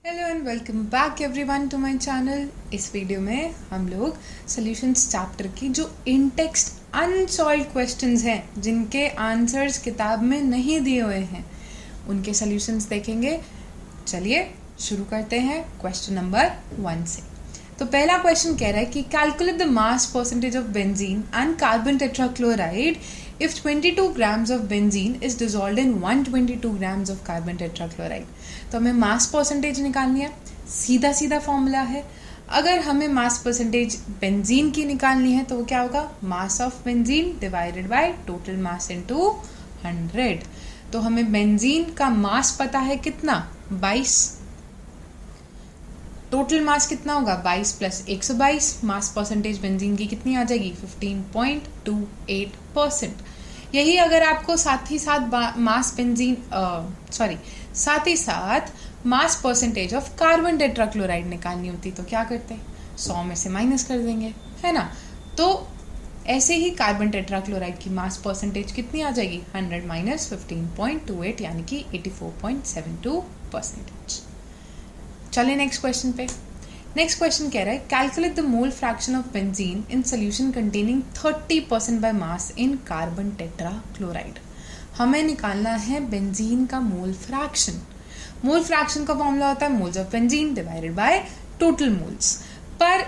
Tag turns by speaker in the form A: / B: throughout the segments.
A: Hello and welcome back everyone to my channel. इस video में हम लोग सॉल्यूशंस चैप्टर की जो इन टेक्स्ट अनसॉल्व्ड क्वेश्चंस हैं जिनके आंसर्स किताब में नहीं दिए हुए हैं उनके सॉल्यूशंस देखेंगे। चलिए शुरू करते हैं क्वेश्चन नंबर 1 से। तो पहला क्वेश्चन कह रहा है कि calculate the mass percentage of benzene and carbon tetrachloride if 22 grams of benzene is dissolved in 122 grams of carbon tetrachloride। तो हमें मास परसेंटेज निकालनी है, सीधा सीधा फॉर्मूला है। अगर हमें मास परसेंटेज बेंजीन की निकालनी है तो वो क्या होगा, mass of benzene divided by total mass into 100। तो हमें बेंजीन का मास पता है कितना, 22। टोटल मास कितना होगा, 22 प्लस 122। मास परसेंटेज बेंजीन की कितनी आ जाएगी, 15.28%। यही अगर आपको साथ ही साथ mass percentage of carbon tetrachloride निकालनी होती तो क्या करते, 100 में से माइनस कर देंगे, है ना। तो ऐसे ही कार्बन टेट्राक्लोराइड की मास परसेंटेज कितनी आ जाएगी, 100 माइनस 15.28 यानी कि 84.72%। चलिए नेक्स्ट क्वेश्चन पे। नेक्स्ट क्वेश्चन कह रहा है calculate the mole fraction of benzene in solution containing 30% by mass in carbon tetrachloride. हमें निकालना है बेंजीन का मोल फ्रैक्शन। मोल फ्रैक्शन का फॉर्मूला होता है moles of benzene divided by total moles. पर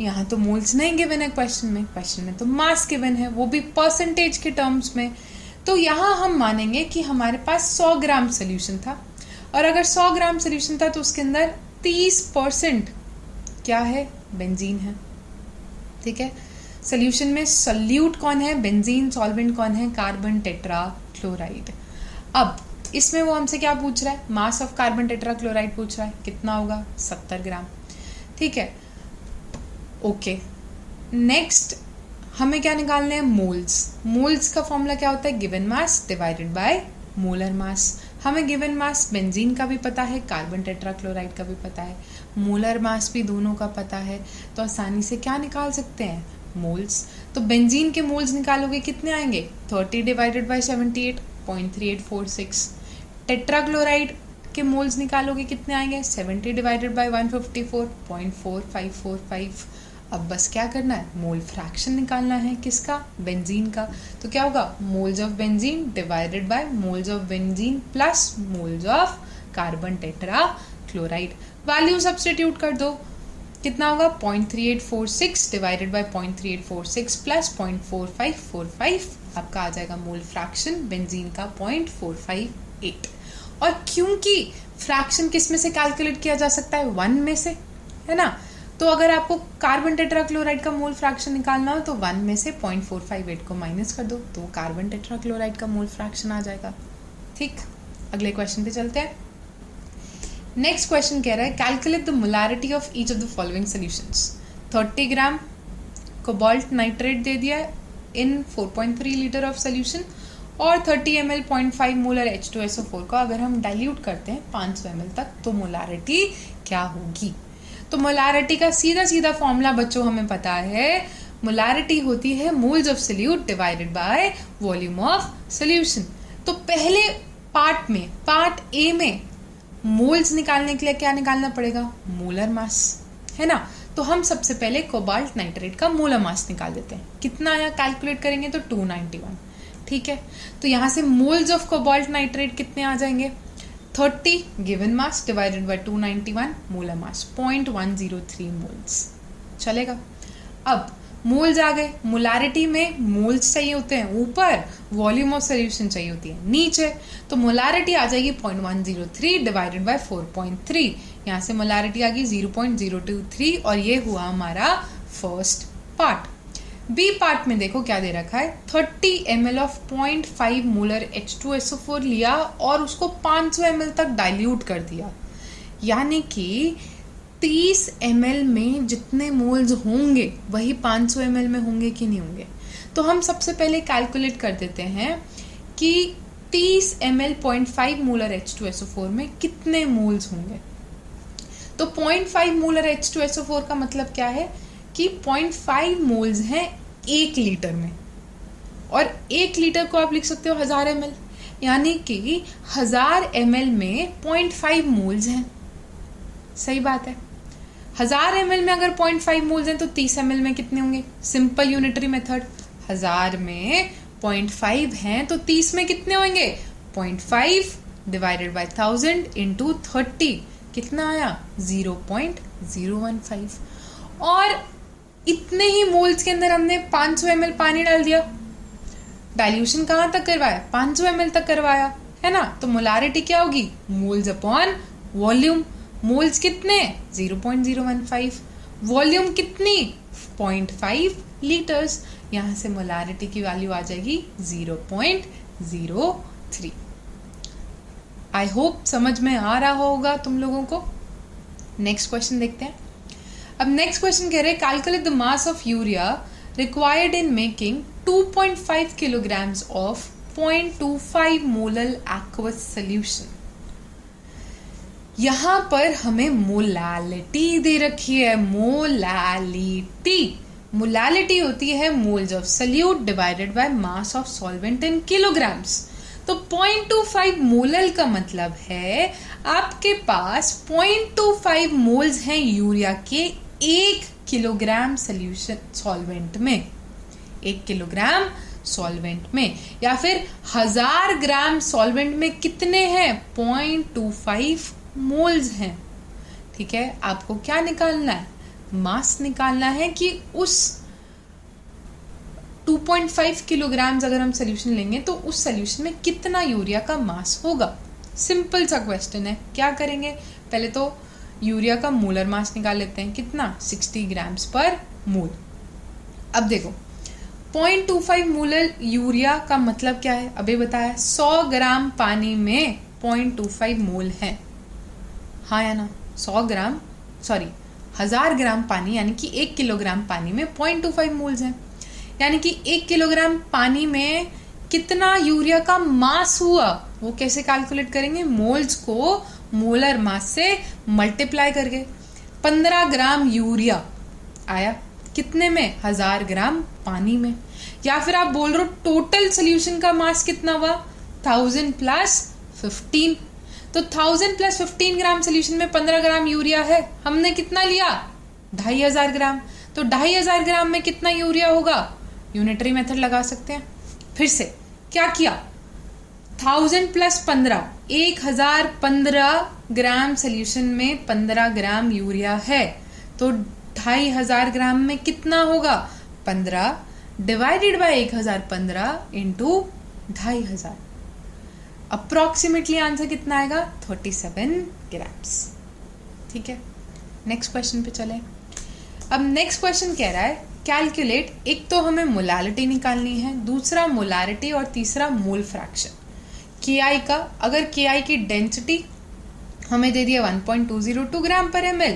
A: यहाँ तो मोल्स नहीं गिवन है क्वेश्चन में तो मास गिवन है, वो भी परसेंटेज के टर्म्स में। तो यहाँ हम मानेंगे कि हमारे पास 100 ग्राम सोल्यूशन था, और अगर 100 ग्राम सोल्यूशन था तो उसके अंदर 30% क्या है, बेंजीन है। ठीक है, सोल्यूशन में सोल्यूट कौन है, बेंजीन, सॉल्वेंट कौन है, कार्बन टेट्राक्लोराइड। अब इसमें वो हमसे क्या पूछ रहा है, मास ऑफ कार्बन टेट्राक्लोराइड पूछ रहा है, कितना होगा, 70 ग्राम। ठीक है, ओके। नेक्स्ट हमें क्या निकालने हैं, मोल्स। मोल्स का फॉर्मूला क्या होता है, given mass divided by molar mass. हमें गिवन मास बेंजीन का भी पता है, कार्बन टेट्राक्लोराइड का भी पता है, मोलर मास भी दोनों का पता है, तो आसानी से क्या निकाल सकते हैं, मोल्स। तो बेंजीन के मोल्स निकालोगे कितने आएंगे, 30 डिवाइडेड बाय 78.3846। टेट्राक्लोराइड के मोल्स निकालोगे कितने आएंगे, 70 डिवाइडेड बाय 154.4545। अब बस क्या करना है, मोल फ्रैक्शन निकालना है, किसका, बेंजीन का। तो क्या होगा, moles of benzene divided by moles of benzene plus moles of carbon tetrachloride. Value substitute कर दो, कितना होगा, 0.3846 डिवाइडेड बाय 0.3846 प्लस 0.4545। आपका आ जाएगा मोल फ्रैक्शन बेंजीन का 0.458। और क्योंकि फ्रैक्शन किस में से कैलकुलेट किया जा सकता है, 1 में से, है ना। तो अगर आपको कार्बन टेट्राक्लोराइड का मोल फ्रैक्शन निकालना हो तो 1 में से 0.458 को माइनस कर दो तो कार्बन टेट्राक्लोराइड का मोल फ्रैक्शन आ जाएगा। ठीक, अगले क्वेश्चन पे चलते हैं। नेक्स्ट क्वेश्चन कह रहा है calculate the molarity of each of the following solutions. 30 gram cobalt nitrate दे दिया इन 4.3 लीटर ऑफ सोल्यूशन, और 30 ml 0.5 मोलर H2SO4 को अगर हम डाइल्यूट करते हैं 500 ml तक तो मोलैरिटी क्या होगी। तो मोलैरिटी का सीधा सीधा फॉर्मूला बच्चों हमें पता है, मोलैरिटी होती है moles of solute divided by volume of solution. तो पहले पार्ट ए में मोल्स निकालने के लिए क्या निकालना पड़ेगा, मोलर मास, है ना। तो हम सबसे पहले कोबाल्ट नाइट्रेट का मोलर मास निकाल देते हैं, कितना आया, कैलकुलेट करेंगे तो 291। ठीक है, तो यहाँ से मोल्स ऑफ कोबाल्ट नाइट्रेट कितने आ जाएंगे, 30 given mass divided by 291 molar mass 0.103 moles. चलेगा। अब मोल्स आ गए, मोलैरिटी में मोल्स चाहिए होते हैं ऊपर, वॉल्यूम ऑफ सॉल्यूशन चाहिए होती है नीचे। तो मोलैरिटी आ जाएगी 0.103 डिवाइडेड बाय 4.3। यहाँ से मोलैरिटी आ गई 0.023 और ये हुआ हमारा फर्स्ट पार्ट। बी पार्ट में देखो क्या दे रखा है, 30 ml ऑफ 0.5 मोलर H2SO4 लिया और उसको 500 ml तक डाइल्यूट कर दिया, यानी कि 30 ml में जितने मोल्स होंगे वही 500 ml में होंगे कि नहीं होंगे। तो हम सबसे पहले कैलकुलेट कर देते हैं कि 30 ml 0.5 मोलर H2SO4 में कितने मोल्स होंगे। तो 0.5 मोलर H2SO4 का मतलब क्या है कि 0.5 मोल्स हैं 1 लीटर में, और 1 लीटर को आप लिख सकते हो 1000 ml, यानी कि 1000 ml में 0.5 मोल्स हैं। सही बात है। 1000 ml में अगर 0.5 मोल्स हैं तो 30 ml में कितने होंगे? सिंपल यूनिटरी मेथड, 1000 में 0.5 हैं तो 30 में कितने होंगे? 0.5 डिवाइडेड बाय 1000 इंटू 30 कितना आया? 0.015। और इतने ही मोल्स के अंदर हमने 500 ml पानी डाल दिया। डाइल्यूशन कहाँ तक करवाया? 500 ml तक करवाया, है ना? तो मोलारिटी क्या होगी? Moles upon volume. मोल्स कितने? 0.015। वॉल्यूम कितनी? 0.5 लीटर्स। यहाँ से मोलारिटी की वैल्यू आ जाएगी 0.03। आई होप समझ में आ रहा होगा तुम लोगों को। नेक्स्ट क्वेश्चन देखते हैं। अब नेक्स्ट क्वेश्चन कह रहे हैं calculate the mass of urea required in making 2.5 kilograms of 0.25 molar aqueous solution. यहां पर हमें मोलालिटी दे रखी है। मोलालिटी होती है moles of solute divided by mass of solvent in kilograms. तो 0.25 मोलर का मतलब है आपके पास 0.25 मोल्स हैं यूरिया के 1 किलोग्राम सोल्यूशन सॉल्वेंट में, 1 किलोग्राम सॉल्वेंट में, या फिर 1000 ग्राम सॉल्वेंट में कितने हैं? 0.25 मोल्स हैं। ठीक है, आपको क्या निकालना है? मास निकालना है कि उस 2.5 किलोग्राम्स अगर हम सोल्यूशन लेंगे तो उस सोल्यूशन में कितना यूरिया का मास होगा। सिंपल सा क्वेश्चन है। क्या करेंगे? पहले तो यूरिया का मोलर मास निकाल लेते हैं। कितना? 60 ग्राम्स पर मोल। अब देखो 0.25 मोलर यूरिया का मतलब क्या है? अभी बताया 100 ग्राम पानी में 0.25 मोल है, हाँ या ना? 1000 ग्राम पानी यानी कि 1 किलोग्राम पानी में 0.25 मोल्स हैं, यानी कि 1 किलोग्राम पानी में कितना यूरिया का मास हुआ वो कैसे कैलकुलेट करेंगे? मोल्स को मोलर मास से मल्टीप्लाई करके। 15 ग्राम यूरिया आया कितने में? 1000 ग्राम पानी में। या फिर आप बोल रहे हो टोटल सोल्यूशन का मास कितना हुआ? 1000 प्लस 15। तो 1000 प्लस 15 ग्राम सोल्यूशन में 15 ग्राम यूरिया है, हमने कितना लिया? 2500 ग्राम। तो 2500 ग्राम में कितना यूरिया होगा? यूनिटरी मेथड लगा सकते हैं। फिर से क्या किया? 1000 प्लस 15, 1015 ग्राम सोल्यूशन में 15 ग्राम यूरिया है, तो 2500 ग्राम में कितना होगा? 15 divided by 1015 into 2500। Approximately answer कितना आएगा? 37 ग्राम्स। ठीक है, नेक्स्ट क्वेश्चन पे चले। अब नेक्स्ट क्वेश्चन कह रहा है कैलकुलेट, एक तो हमें मोलालिटी निकालनी है, दूसरा मोलारिटी और तीसरा मोल फ्रैक्शन KI का। अगर KI की डेंसिटी हमें दे दिया 1.202 ग्राम पर ml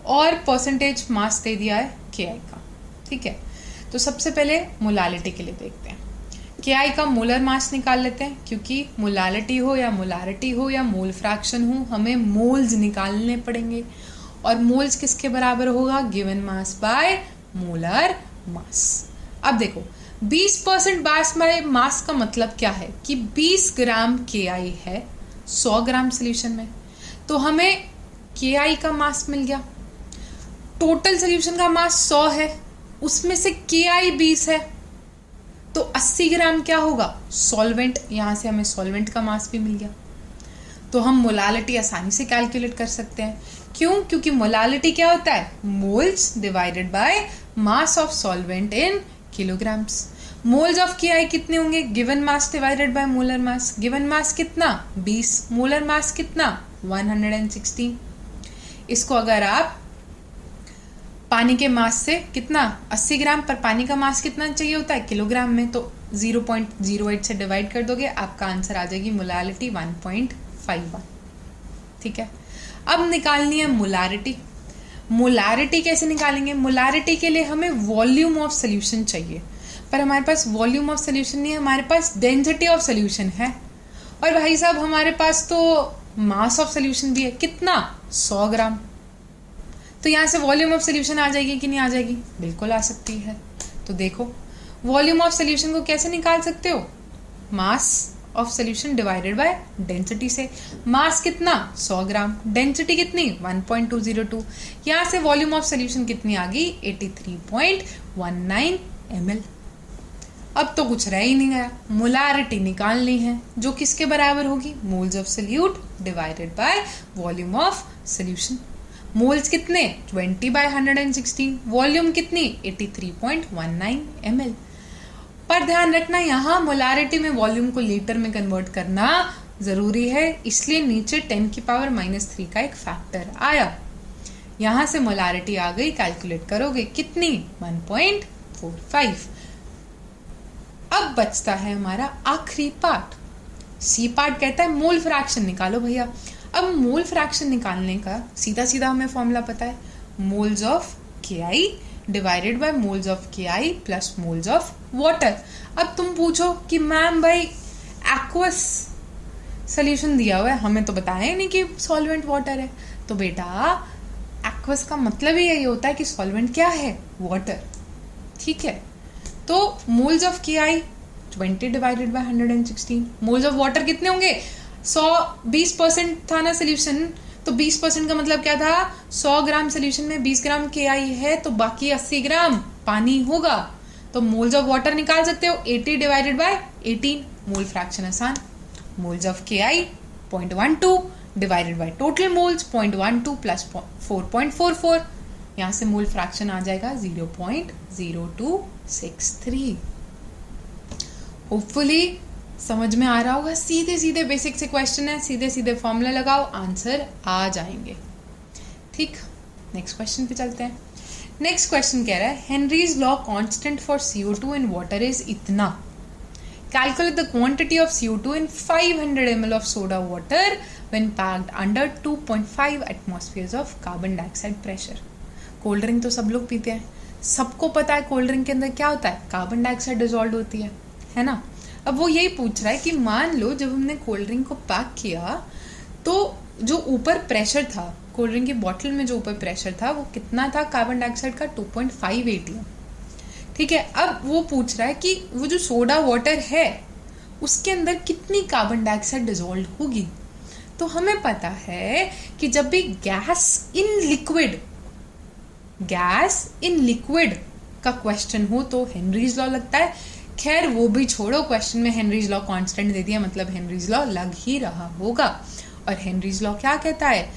A: और परसेंटेज मास दे दिया है KI का। ठीक है, तो सबसे पहले मोलालिटी के लिए देखते हैं। KI का मोलर मास निकाल लेते हैं, क्योंकि मोलालिटी हो या मोलारिटी हो या मोल फ्रैक्शन हो हमें मोल्स निकालने पड़ेंगे। और मोल्स किसके बराबर होगा? Given mass by molar mass. अब देखो 20% मास का मतलब क्या है कि 20 ग्राम KI है 100 ग्राम सोल्यूशन में, तो हमें KI का मास मिल गया। टोटल सोल्यूशन का मास 100 है, उसमें से KI 20 है, तो 80 ग्राम क्या होगा? सॉल्वेंट। यहां से हमें सॉल्वेंट का मास भी मिल गया, तो हम मोलालिटी आसानी से कैलकुलेट कर सकते हैं। क्यों? क्योंकि मोलालिटी क्या होता है? Moles divided by mass of solvent in kilograms. Moles of KI कितने होंगे? Given mass divided by molar mass. Given mass कितना? 20। मोलर मास कितना? 116। इसको अगर आप पानी के मास से कितना 80 ग्राम पर पानी का मास कितना चाहिए होता है किलोग्राम में, तो 0.08 से डिवाइड कर दोगे, आपका आंसर आ जाएगी मोलालिटी 1.51। ठीक है, अब निकालनी है मोलारिटी। मोलारिटी कैसे निकालेंगे? मोलारिटी के लिए हमें वॉल्यूम ऑफ सोल्यूशन चाहिए, पर हमारे पास वॉल्यूम ऑफ सोल्यूशन नहीं है, हमारे पास डेंसिटी ऑफ सोल्यूशन है। और भाई साहब हमारे पास तो मास ऑफ सोल्यूशन भी है, कितना? 100 ग्राम। तो यहाँ से वॉल्यूम ऑफ सोल्यूशन आ जाएगी कि नहीं आ जाएगी? बिल्कुल आ सकती है। तो देखो वॉल्यूम ऑफ सोल्यूशन को कैसे निकाल सकते हो? Mass of solution divided by density से। मास कितना 100 ग्राम, डेंसिटी कितनी 1.202, यहाँ से वॉल्यूम ऑफ सोल्यूशन कितनी आ गई 83.19 ml। अब तो कुछ रह ही नहीं गया, मोलारिटी निकालनी है जो किसके बराबर होगी moles of solute divided by volume of solution. Moles कितने 20/116, वॉल्यूम कितनी 83.19 ml। पर ध्यान रखना यहाँ मोलारिटी में वॉल्यूम को लीटर में कन्वर्ट करना जरूरी है, इसलिए नीचे 10 की पावर -3 का एक फैक्टर आया। यहां से मोलारिटी आ गई, कैलकुलेट करोगे कितनी 1.45। अब बचता है हमारा आखिरी पार्ट, सी पार्ट कहता है मोल फ्रैक्शन निकालो भैया। अब मोल फ्रैक्शन निकालने का सीधा सीधा हमें फॉर्मूला पता है, moles of KI divided by moles of KI plus moles of water. अब तुम पूछो कि मैम भाई एक्वस सोल्यूशन दिया हुआ है, हमें तो बताया ही नहीं कि सॉल्वेंट वाटर है। तो बेटा एक्वस का मतलब ही यही होता है कि सॉल्वेंट क्या है वाटर, ठीक है। तो moles of KI 20 divided by 116, moles of water कितने होंगे 20% था ना सोल्यूशन, तो 20% का मतलब क्या था 100 ग्राम सोल्यूशन में 20 ग्राम KI है, तो बाकी 80 ग्राम पानी होगा। तो मोल्स ऑफ वाटर निकाल सकते हो 80 डिवाइडेड बाय 18, मोल फ्रैक्शन आसान। Moles of KI 0.12 divided by total moles 0.12 plus 4.44, यहाँ से मोल फ्रैक्शन आ जाएगा 0.0263। होपफुली समझ में आ रहा होगा, सीधे सीधे बेसिक से क्वेश्चन है, सीधे सीधे फॉर्मूला लगाओ आंसर आ जाएंगे। ठीक, नेक्स्ट क्वेश्चन पे चलते हैं। नेक्स्ट क्वेश्चन कह रहा है Henry's law constant for CO2 in water is इतना, calculate the quantity of CO2 in 500 ml of soda water when packed under 2.5 atmospheres of carbon dioxide pressure. Cold drink तो सब लोग पीते हैं, सबको पता है कोल्ड ड्रिंक के अंदर क्या होता है, कार्बन डाइऑक्साइड डिसॉल्व होती है ना। अब वो यही पूछ रहा है कि मान लो जब हमने कोल्ड ड्रिंक को पैक किया तो जो ऊपर प्रेशर था कोल्ड ड्रिंक की बॉटल में, जो ऊपर प्रेशर था वो कितना था कार्बन डाइऑक्साइड का 2.5 ATM, ठीक है। अब वो पूछ रहा है कि वो जो सोडा वाटर है उसके अंदर कितनी कार्बन डाइऑक्साइड डिसॉल्व होगी। तो हमें पता है कि जब भी गैस इन लिक्विड का क्वेश्चन हो तो हेनरीज लॉ लगता है। खैर वो भी छोड़ो, क्वेश्चन में हेनरीज लॉ कांस्टेंट दे दिया, मतलब हेनरीज लॉ लग ही रहा होगा। और हेनरीज लॉ क्या कहता है,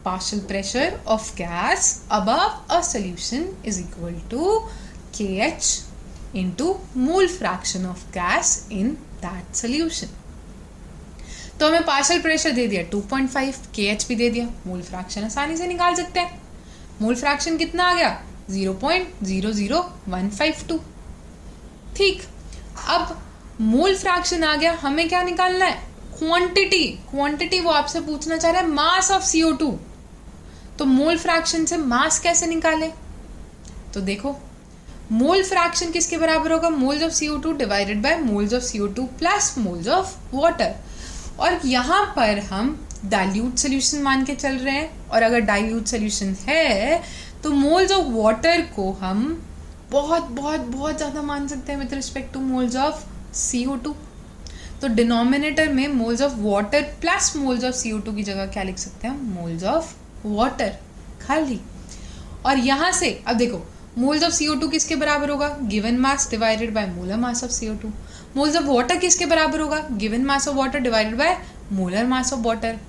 A: partial pressure of gas above a solution is equal to KH into mole fraction of gas in that solution. तो हमें पार्शियल प्रेशर दे दिया 2.5, KH भी दे दिया, मोल फ्रैक्शन आसानी से निकाल सकते हैं। मोल फ्रैक्शन कितना आ गया 0.00152। ठीक, अब मोल फ्रैक्शन आ गया, हमें क्या निकालना है क्वांटिटी वो आपसे पूछना चाह रहा है मास ऑफ CO2। तो मोल फ्रैक्शन से मास कैसे निकाले, तो देखो मोल फ्रैक्शन किसके बराबर होगा, moles of CO2 divided by moles of CO2 plus moles of water. और यहाँ पर हम डाइल्यूट सोल्यूशन मान के चल रहे हैं, और अगर डाइल्यूट सोल्यूशन है तो मोल्स ऑफ वाटर को हम बहुत बहुत बहुत ज़्यादा मान सकते हैं with respect two moles of CO2। तो डिनोमिनेटर में moles of water plus moles of CO2 की जगह क्या लिख सकते हैं, मोल्स ऑफ वाटर खाली। और यहाँ से अब देखो मोल्स ऑफ CO2 किसके बराबर होगा, given mass divided by molar mass of CO2। Moles of water किसके बराबर होगा, given mass of water divided by molar mass of water.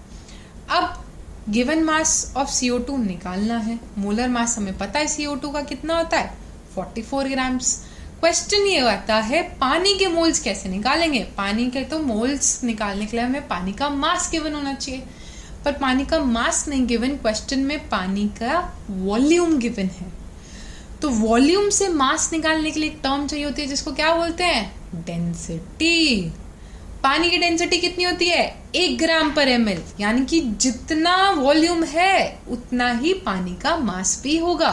A: अब गिवन मास ऑफ CO2 निकालना है, मोलर मास हमें पता है CO2 का कितना होता है 44 ग्राम्स। क्वेश्चन ये आता है पानी के मोल्स कैसे निकालेंगे। पानी के तो मोल्स निकालने के लिए हमें पानी का मास गिवन होना चाहिए, पर पानी का मास नहीं गिवन, क्वेश्चन में पानी का वॉल्यूम गिवन है। तो वॉल्यूम से मास निकालने के लिए एक टर्म चाहिए होती है जिसको क्या बोलते हैं, डेंसिटी। पानी की डेंसिटी कितनी होती है 1 ग्राम पर ml, यानी कि जितना वॉल्यूम है उतना ही पानी का मास भी होगा।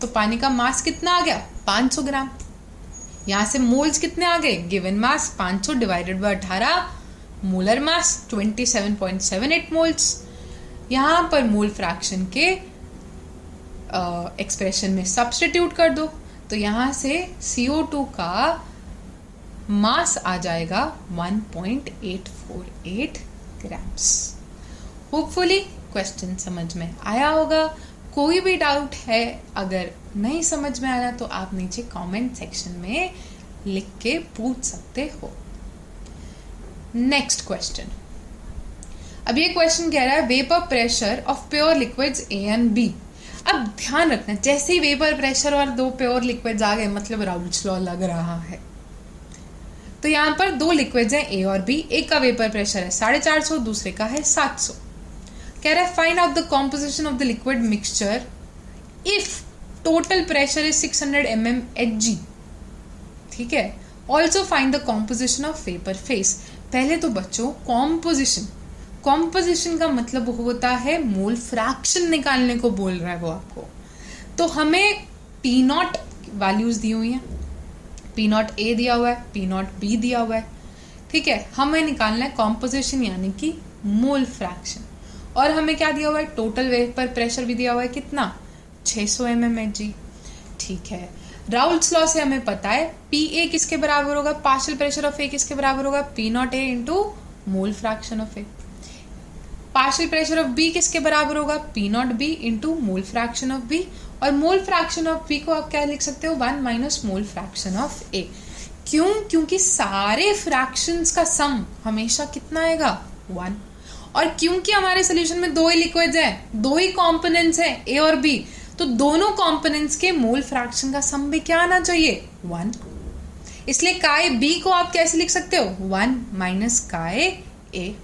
A: तो पानी का मास कितना आ गया 500 ग्राम। यहाँ से मोल्स कितने आ गए, given mass 500 divided by 18, molar mass 27.78 moles. यहाँ पर मोल फ्रैक्शन के एक्सप्रेशन में सब्स्टिट्यूट कर दो, तो यहाँ से CO2 का मास आ जाएगा 1.848 ग्राम्स। होपफुली क्वेश्चन समझ में आया होगा। कोई भी डाउट है अगर नहीं समझ में आया तो आप नीचे कमेंट सेक्शन में लिख के पूछ सकते हो। नेक्स्ट क्वेश्चन, अब ये क्वेश्चन कह रहा है vapour pressure of pure liquids A and B. अब ध्यान रखना, जैसे ही वेपर प्रेशर और दो प्योर लिक्विड्स आ गए मतलब राउल्ट्स लॉ लग रहा है। तो यहाँ पर दो लिक्विड्स हैं ए और बी, एक का वेपर प्रेशर है 450, दूसरे का है 700। कह रहा है find out the composition of the liquid mixture if total pressure is 600 mm Hg। ठीक है, also find the composition of vapour face. पहले तो बच्चों कॉम्पोजिशन का मतलब होता है मोल फ्रैक्शन निकालने को बोल रहा है वो आपको। तो हमें पी नॉट वैल्यूज दी हुई हैं, पी नॉट ए दिया हुआ है, पी नॉट बी दिया हुआ है। ठीक है, हमें निकालना है कॉम्पोजिशन यानी कि मोल फ्रैक्शन। और हमें क्या दिया हुआ है, टोटल वेपर प्रेशर भी दिया हुआ है, कितना 600 mm Hg। ठीक है, राउल्ट्स लॉ से हमें पता है पी ए किसके बराबर होगा, पार्शियल प्रेशर ऑफ ए किसके बराबर होगा, P naught A into mole fraction of A. Partial pressure of B किसके बराबर होगा, P naught B into mole fraction of B. और मोल फ्रैक्शन ऑफ बी को आप क्या लिख सकते हो, 1 माइनस मोल फ्रैक्शन ऑफ ए। क्यों, क्योंकि सारे फ्रैक्शंस का सम हमेशा कितना आएगा, 1। और क्योंकि हमारे सोल्यूशन में दो ही लिक्विड्स हैं, दो ही कॉम्पोनेंट्स हैं ए और बी, तो दोनों कॉम्पोनेंट्स के मोल फ्रैक्शन का सम भी क्या आना चाहिए, 1। इसलिए काय बी को आप कैसे लिख सकते हो, 1 माइनस काय ए।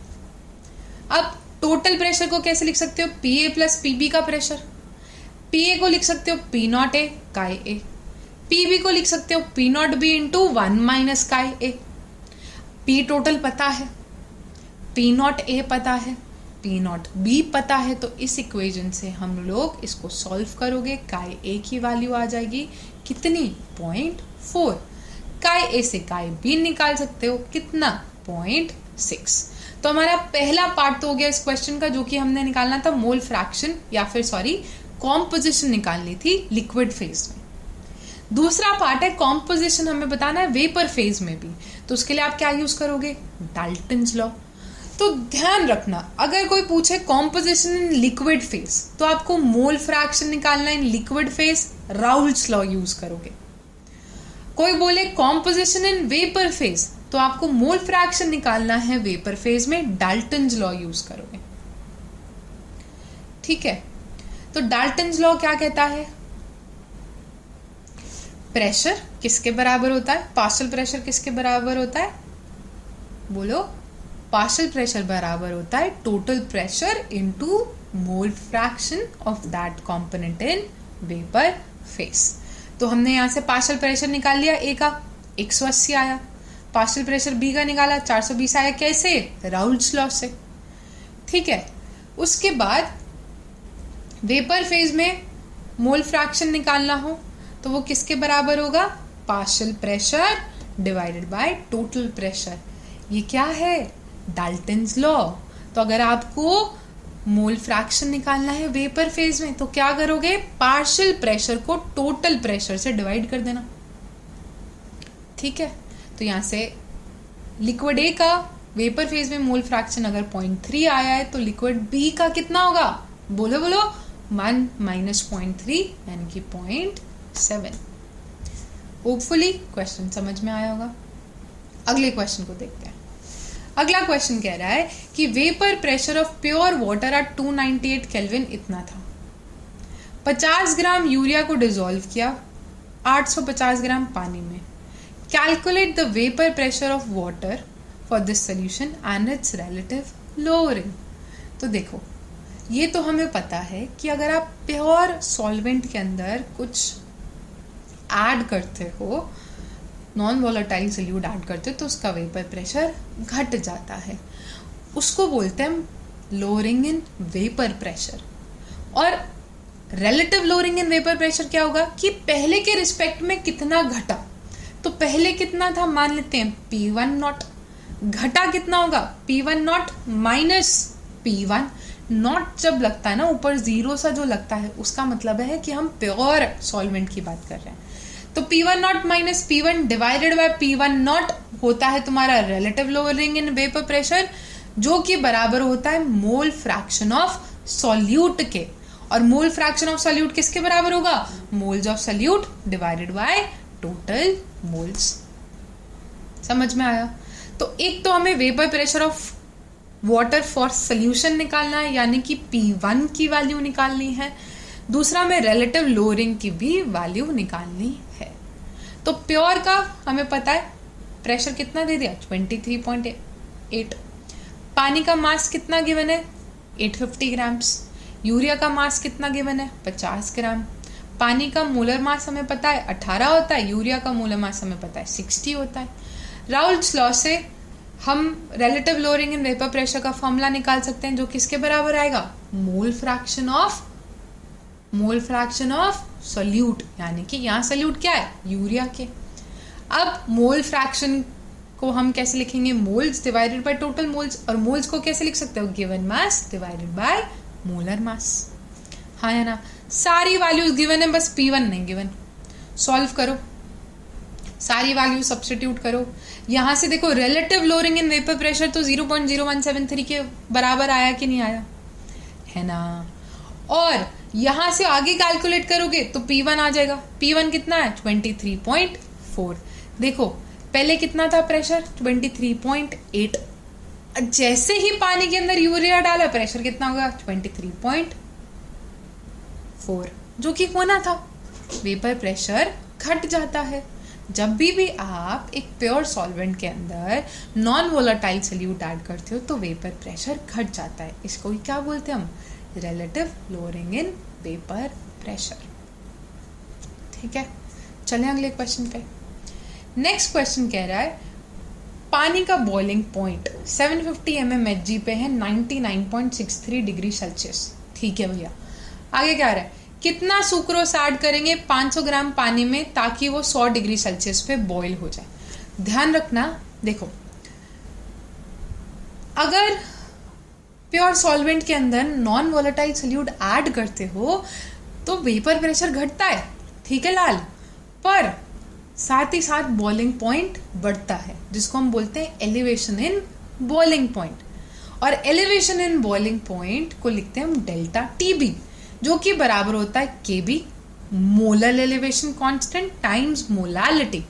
A: अब टोटल प्रेशर को कैसे लिख सकते हो, P A plus P B का प्रेशर। पी ए को लिख सकते हो पी नॉट ए काय ए, पी बी को लिख सकते हो P naught B into 1 minus काय ए। पी टोटल पता है, पी नॉट ए पता है, पी नॉट बी पता है, तो इस इक्वेशन से हम लोग इसको सॉल्व करोगे, काय ए की वैल्यू आ जाएगी कितनी, 0.4। काय ए से काय बी निकाल सकते हो, कितना, 0.6। तो हमारा पहला पार्ट तो हो गया इस क्वेश्चन का, जो कि हमने निकालना था मोल फ्रैक्शन या फिर कॉम्पोजिशन निकालनी थी लिक्विड फेज में। दूसरा पार्ट है कॉम्पोजिशन हमें बताना है वेपर फेज में भी, तो उसके लिए आप क्या यूज करोगे, डाल्टन्स लॉ। तो ध्यान रखना, अगर कोई पूछे कॉम्पोजिशन इन लिक्विड फेज तो आपको मोल फ्रैक्शन निकालना in liquid phase, Raoult's law use करोगे। कोई बोले कॉम्पोजिशन इन वेपर फेज तो आपको मोल फ्रैक्शन निकालना है वेपर फेज में, डाल्टन्स लॉ यूज करोगे। ठीक है, तो डाल्टन्स लॉ क्या कहता है, प्रेशर किसके बराबर होता है, पार्शियल प्रेशर किसके बराबर होता है, बोलो, पार्शियल प्रेशर बराबर होता है total pressure into mole fraction of that component in vapour phase. तो हमने यहां से पार्शियल प्रेशर निकाल लिया, ए का 180 आया, पार्शियल प्रेशर बी का निकाला 420 आया, कैसे, राउल्ट्स लॉ से। ठीक है, उसके बाद वेपर फेज में मोल फ्रैक्शन निकालना हो तो वो किसके बराबर होगा, partial pressure divided by total pressure. ये क्या है, डाल्टन्स लॉ। तो अगर आपको मोल फ्रैक्शन निकालना है वेपर फेज में तो क्या करोगे, पार्शियल प्रेशर को टोटल प्रेशर से डिवाइड कर देना। ठीक है, तो यहां से लिक्विड ए का वेपर फेज में मोल फ्रैक्शन अगर 0.3 आया है तो लिक्विड बी का कितना होगा, बोलो बोलो, 1 माइनस 0.3 यानी कि 0.7। होपफुली क्वेश्चन समझ में आया होगा। अगले क्वेश्चन को देखते हैं। अगला क्वेश्चन कह रहा है कि vapour pressure of pure water at 298 kelvin इतना था। 50 ग्राम यूरिया को डिसॉल्व किया 850 ग्राम पानी में। Calculate the vapour pressure of water for this solution and it's relative lowering. तो देखो, ये तो हमें पता है कि अगर आप प्योर सॉल्वेंट के अंदर कुछ ऐड करते हो, नॉन वॉलेटाइल सोल्यूट ऐड करते हो तो उसका वेपर प्रेशर घट जाता है, उसको बोलते हैं लोअरिंग इन वेपर प्रेशर। और relative lowering in vapour pressure क्या होगा कि पहले के रिस्पेक्ट में कितना घटा। तो पहले कितना था, मान लेते हैं P1 नॉट, घटा कितना होगा, P1 not minus P1 not. जब लगता है ना ऊपर जीरो सा जो लगता है उसका मतलब है कि हम प्योर सॉल्वेंट की बात कर रहे हैं। तो P1 not minus P1 divided by P1 not होता है तुम्हारा relative lowering in vapour pressure, जो कि बराबर होता है मोल फ्रैक्शन ऑफ सॉल्यूट के। और मोल फ्रैक्शन ऑफ सॉल्यूट किसके बराबर होगा? Moles of solute divided by total moles. समझ में आया? तो एक तो हमें vapour pressure of water for solution निकालना है, यानी कि P1 की वैल्यू निकालनी है। दूसरा में रिलेटिव लोअरिंग की भी वैल्यू निकालनी है। तो प्योर का हमें पता है प्रेशर कितना दे दिया, 23.8। पानी का मास कितना गिवन है, 850 ग्राम्स। यूरिया का मास कितना गिवन है, 50 ग्राम। पानी का मोलर मास हमें पता है 18 होता है, यूरिया का मोलर मास हमें पता है 60 होता है। राउल्ट्स लॉ से हम relative lowering in vapour pressure का फॉर्मूला निकाल सकते हैं, जो किसके बराबर आएगा, मोल फ्रैक्शन ऑफ सोल्यूट, यानी कि यहाँ सोल्यूट क्या है, यूरिया के। अब मोल फ्रैक्शन को हम कैसे लिखेंगे, moles divided by total moles, और मोल्स को कैसे लिख सकते हो, given mass divided by molar mass. हाँ या ना? सारी वैल्यूज गिवन है, बस P1 नहीं गिवन। सॉल्व करो, सारी वैल्यू सब्स्टिट्यूट करो। यहां से देखो relative lowering in vapour pressure तो 0.0173 के बराबर आया कि नहीं आया, है ना? और यहां से आगे कैलकुलेट करोगे तो P1 आ जाएगा। P1 कितना है, 23.4। देखो पहले कितना था प्रेशर, 23.8। जैसे ही पानी के अंदर यूरिया डाला प्रेशर कितना होगा, 23.4, जो कि होना था। वेपर प्रेशर घट जाता है जब भी आप एक प्योर सॉल्वेंट के अंदर नॉन वोलेटाइल सोल्यूट ऐड करते हो, तो वेपर प्रेशर घट जाता है। इसको ही क्या बोलते हैं हम, relative lowering in vapour pressure. ठीक है, चलें अगले क्वेश्चन पे। नेक्स्ट क्वेश्चन कह रहा है पानी का बॉइलिंग पॉइंट 750 mmHg पे है 99.63 डिग्री सेल्सियस। ठीक है भैया, आगे क्या रहा है, कितना सुक्रोस ऐड करेंगे 500 ग्राम पानी में ताकि वो 100 डिग्री सेल्सियस पे बॉईल हो जाए। ध्यान रखना, देखो अगर प्योर सॉल्वेंट के अंदर नॉन वोलेटाइल सोल्यूट ऐड करते हो तो वेपर प्रेशर घटता है, ठीक है लाल, पर साथ ही साथ बॉइलिंग पॉइंट बढ़ता है, जिसको हम बोलते हैं एलिवेशन इन बॉइलिंग पॉइंट। और एलिवेशन इन बॉइलिंग पॉइंट को लिखते हैं हम डेल्टा टीबी, जो कि बराबर होता है K b molar elevation constant times molality.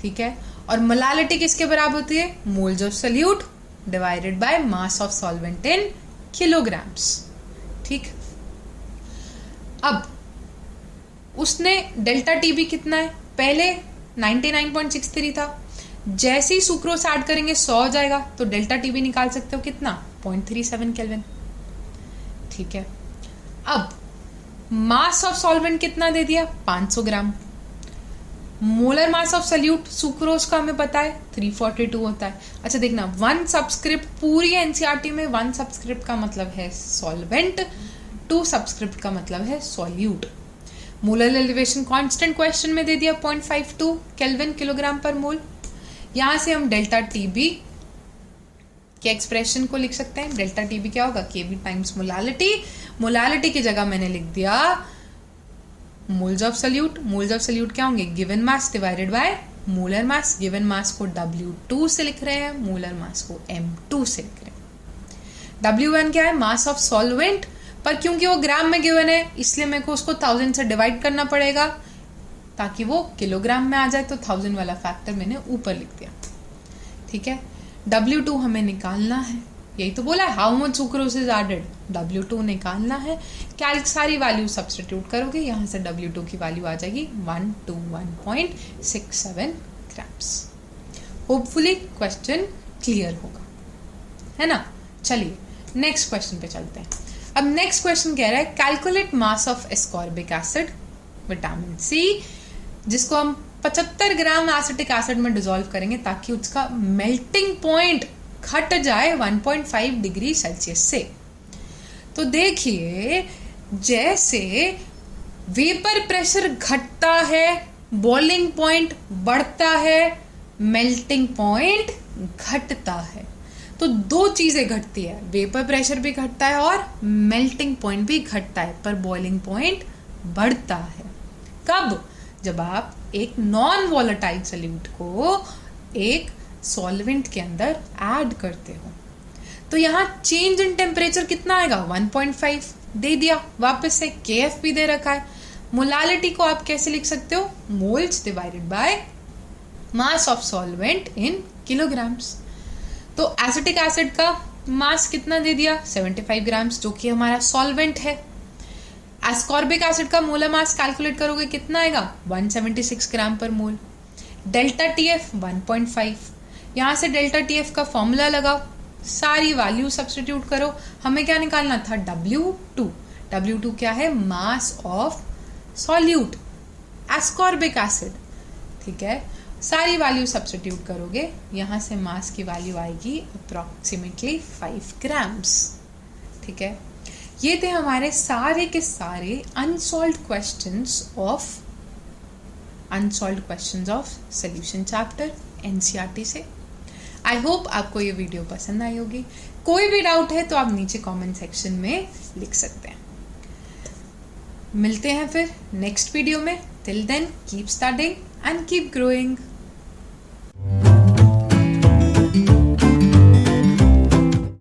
A: ठीक है, और मोलालिटी किसके बराबर होती है, moles of solute divided by mass of solvent in kilograms. ठीक, अब उसने डेल्टा टीबी कितना है, पहले 99.63 था, जैसे ही सुक्रोस ऐड करेंगे 100 हो जाएगा, तो डेल्टा टीबी निकाल सकते हो कितना, 0.37 केल्विन। ठीक है, अब मास ऑफ सॉल्वेंट कितना दे दिया, 500 gram. Molar mass of solute sucrose का हमें पता है 342 होता है। अच्छा देखना, 1 सबस्क्रिप्ट पूरी एनसीईआरटी में 1 सबस्क्रिप्ट का मतलब है सॉल्वेंट, 2 सबस्क्रिप्ट का मतलब है solute. Molar elevation constant question में दे दिया 0.52 केल्विन किलोग्राम पर मोल। यहां से हम डेल्टा टीबी के एक्सप्रेशन को लिख सकते हैं। डेल्टा टीबी क्या होगा, केबी टाइम्स मोलालिटी। मोलालिटी की जगह मैंने लिख दिया moles of solute. Moles of solute क्या होंगे, given mass divided by molar mass. Given mass को W2 से लिख रहे हैं, मोलर मास को M2 से लिख रहे हैं। W1 क्या है, मास ऑफ सॉल्वेंट, पर क्योंकि वो ग्राम में गिवन है इसलिए मेरे को उसको 1000 से डिवाइड करना पड़ेगा ताकि वो किलोग्राम में आ जाए, तो 1000 वाला फैक्टर मैंने ऊपर लिख दिया। ठीक है, W2 हमें निकालना है, यही तो बोला है how much sucrose is added, W2 निकालना है। कैल्क सारी वैल्यू सब्स्टिट्यूट करोगे, यहाँ से W2 की वैल्यू आ जाएगी 121.67 ग्राम्स। होपफुली क्वेश्चन क्लियर होगा, है ना। चलिए नेक्स्ट क्वेश्चन पे चलते हैं। अब नेक्स्ट क्वेश्चन कह रहा है calculate mass of ascorbic acid vitamin C, जिसको हम 75 ग्राम एसिटिक एसिड में डिसॉल्व करेंगे ताकि उसका मेल्टिंग पॉइंट घट जाए 1.5 डिग्री सेल्सियस से। तो देखिए जैसे वेपर प्रेशर घटता है, बॉइलिंग पॉइंट बढ़ता है, मेल्टिंग पॉइंट घटता है, तो 2 चीजें घटती है, वेपर प्रेशर भी घटता है और मेल्टिंग पॉइंट भी घटता है, पर बॉइलिंग पॉइंट बढ़ता है। कब, जब आप एक नॉन वॉलेटाइल सॉल्यूट को एक सॉल्वेंट के अंदर ऐड करते हो। तो यहाँ चेंज इन टेम्परेचर कितना आएगा, 1.5 दे दिया, वापस से KF भी दे रखा है। मोलालिटी को आप कैसे लिख सकते हो, moles divided by mass of solvent in kilograms. तो एसिटिक एसिड का मास कितना दे दिया, 75 ग्राम्स, जो कि हमारा सॉल्वेंट है। एस्कॉर्बिक एसिड का मोलर मास कैलकुलेट करोगे कितना आएगा, 176 ग्राम पर मोल। डेल्टा TF 1.5, यहाँ से डेल्टा TF का फॉर्मूला लगाओ, सारी वैल्यू सब्स्टिट्यूट करो। हमें क्या निकालना था, W2 क्या है, mass of solute ascorbic acid, ठीक है। सारी वैल्यू सब्स्टिट्यूट करोगे, यहाँ से मास की वैल्यू आएगी अप्रॉक्सीमेटली 5 ग्राम्स, ठीक है। ये थे हमारे सारे के सारे unsolved questions of solution chapter NCERT से। आई होप आपको ये वीडियो पसंद आई होगी। कोई भी डाउट है तो आप नीचे कमेंट सेक्शन में लिख सकते हैं। मिलते हैं फिर नेक्स्ट वीडियो में। Till then keep studying and keep growing.